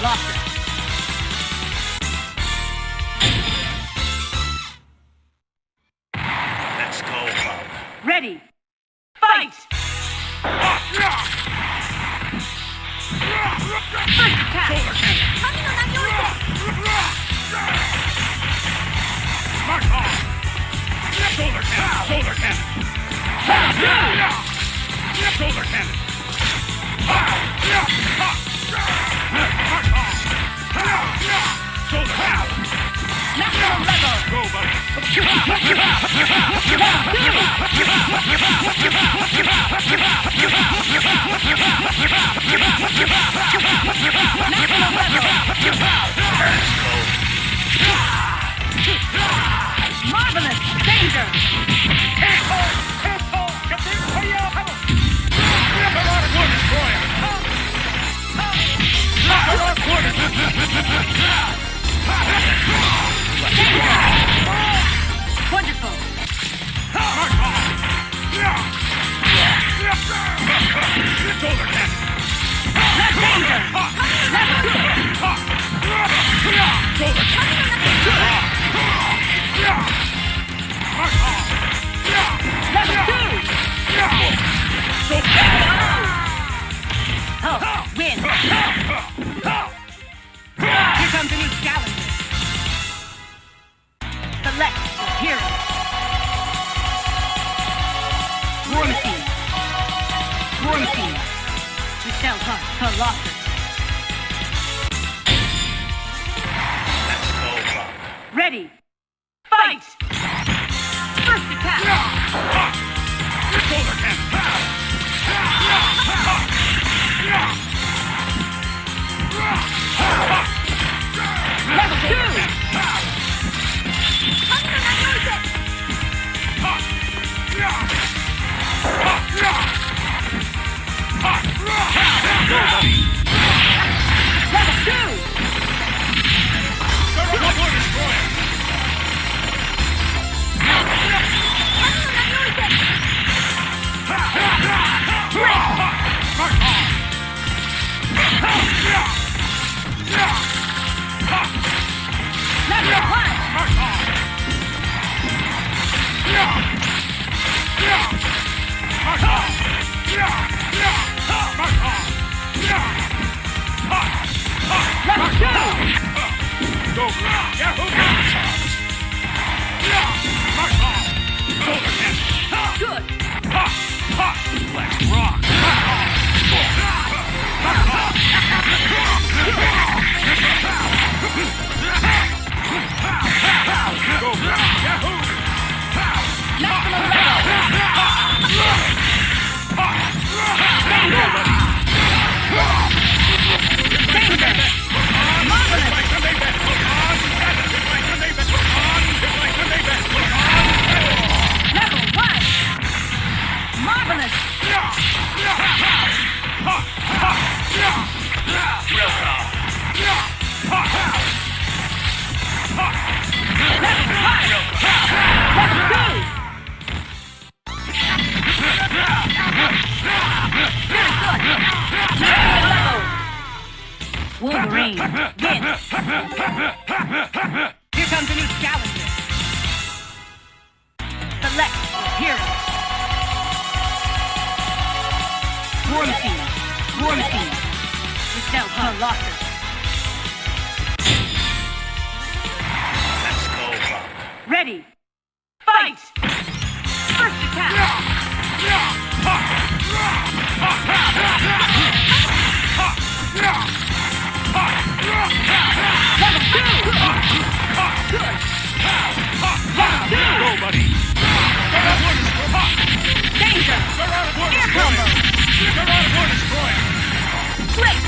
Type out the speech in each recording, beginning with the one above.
locker. Let's go, Bob. Ready. Fight! First attack! Mark on! Shoulder cannon! Shoulder cannon! Shoulder cannon! Mark on! Shoulder cannon! Maximum level! Go, buddy! Marvelous! Danger! Wonderful! Shoulder cannon! Not danger! Shoulder cannon! Level 2! Oh, win! Here comes a new challenger. Select your hero. War Machine. War Machine. We shall hunt Colossus. Let's go, Bob. Ready. Fight! First attack. Shoulder cannon! Level 2! Level 2! Level 2! Good! Let's rock! Go! Yahoo! Maximum level! Danger! Marvelous! Level 1! Marvelous! Wolverine, win! Here comes a new challenger. Select your hero. War Machine, War Machine. We shall Colossus. Let's go, Bob. Ready. Fight! First attack. Level 2! Good! Go, buddy! Danger! Air combo! Great!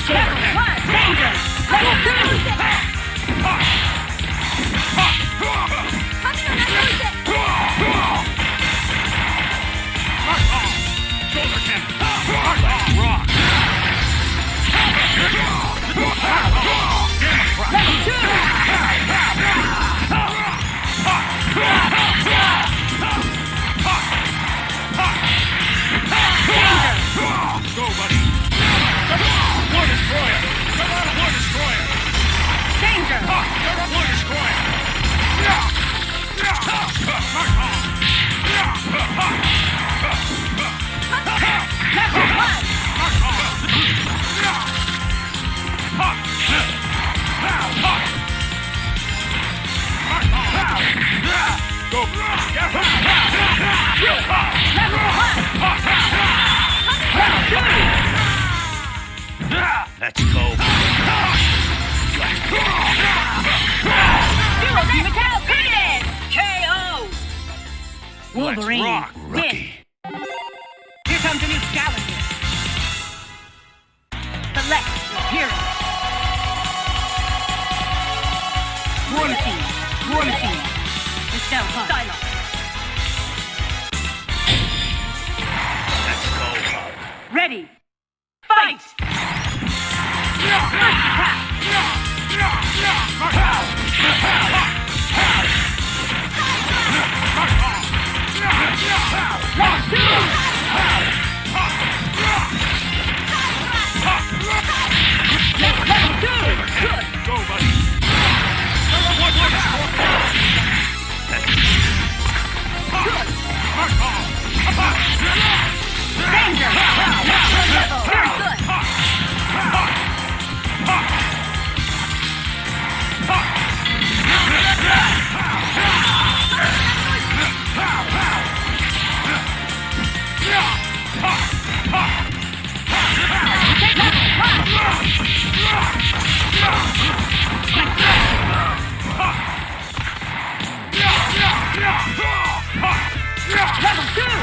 Level 1! Danger! Level 2! Wolverine. rock, Win. rookie. Here comes a new challenger. Select your hero. Quarantine. Michelle Hunt. Psylocke. Let's go, Hug. Ready. Fight! First attack. Round two. Level two. Good. Go, buddy. Danger. Level. Very good. Level two.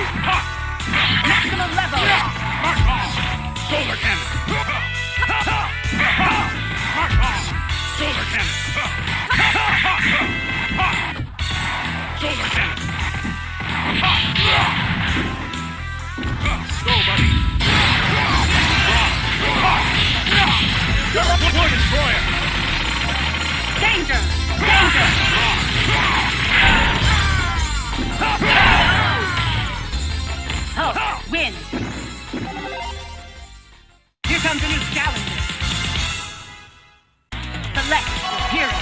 Maximum level. Solar cannon. Solar cannon. Solar cannon. Go, buddy. War destroyer. Danger. Oh, win. Here comes a new challenger. Select your hero.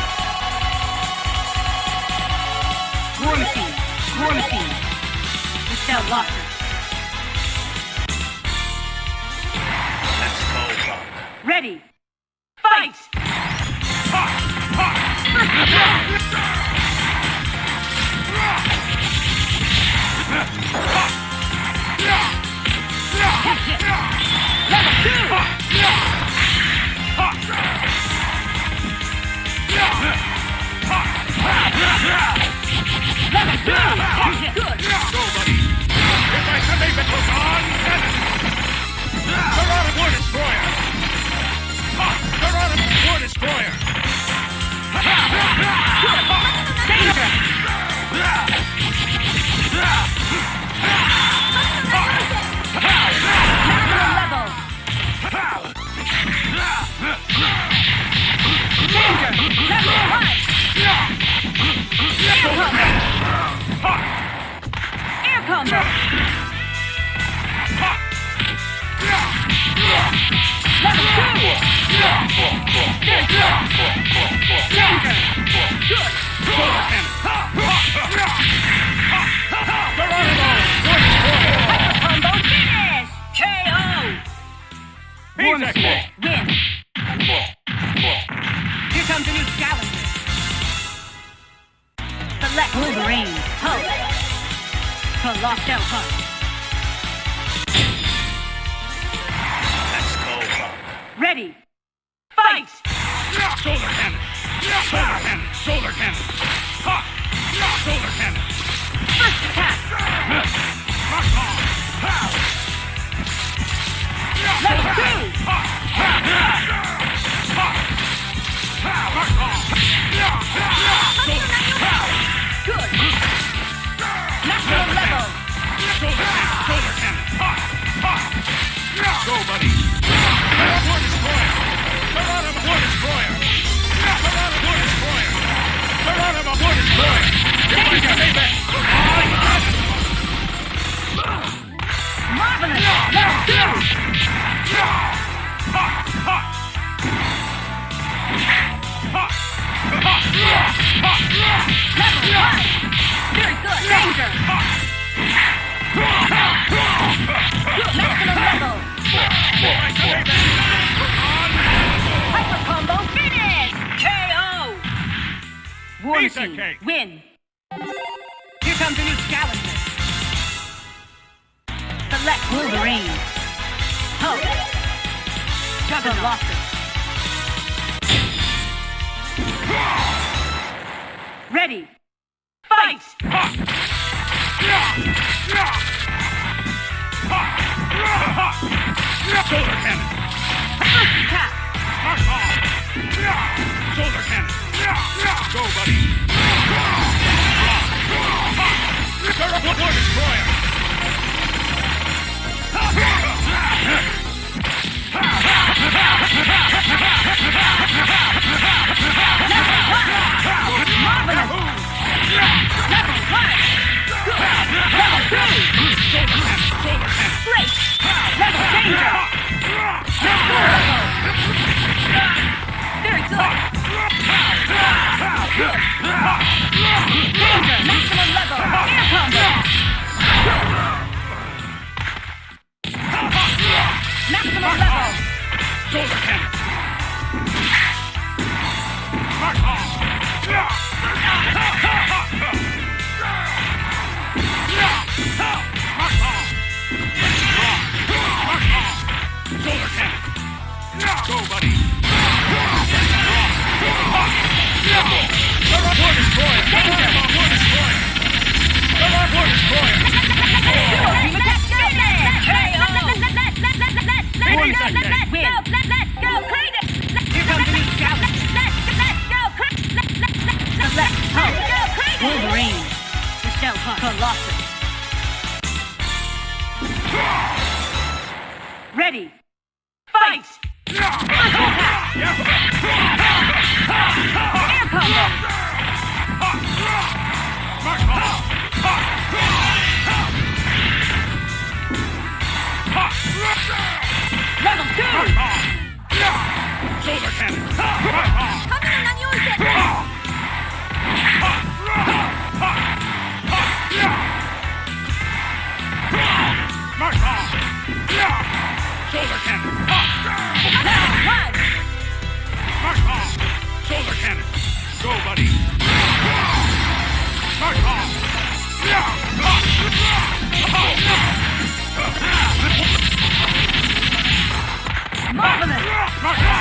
Quarantine. Michelle Locker. Let's go, Hug. Ready. Fight! First attack. Level two. Level two. Good. Go, buddy. If I can make it to on cannon. War destroyer. War destroyer. Danger. Maximum level. Danger. Level one. Air combo. Level two. Danger. Good. Solar cannon. Combo finish. KO. Payback. Win. Here comes a new challenger. Select Wolverine. Hulk. Colossal Hunt. Let's go, Hug. Ready. Fight! Solar cannon. Solar cannon. Solar cannon. Solar cannon. First attack. Level two. Good. Maximum level. Solar cannon. Go, buddy. War destroyer. War destroyer. War destroyer. If I can make it. Marvelous. Level two. Level one. Very good. Danger. Maximum level. Hyper combo finish. KO. Warning. cake. Win. Here comes a new challenger. Select Wolverine. Hulk. Juggernaut. Ready. Fight! Shoulder cannon. First attack. Mark off. Shoulder cannon. Go, buddy. War destroyer. Marvelous. Level 1. Level 2. Great. Level danger. Very good. Danger. Maximum level. Air combo. Maximum level. Shoulder cannon. Mark off. Shoulder cannon. Go, buddy. War destroyer. War destroyer. War destroyer. Wolverine. Colossus. Ready. Fight. Air combo. Level 2. Shoulder cannon. Mark off. Shoulder cannon. Level 1. Mark off. Shoulder cannon. Go, buddy. Mark off. Marvelous. Mark off.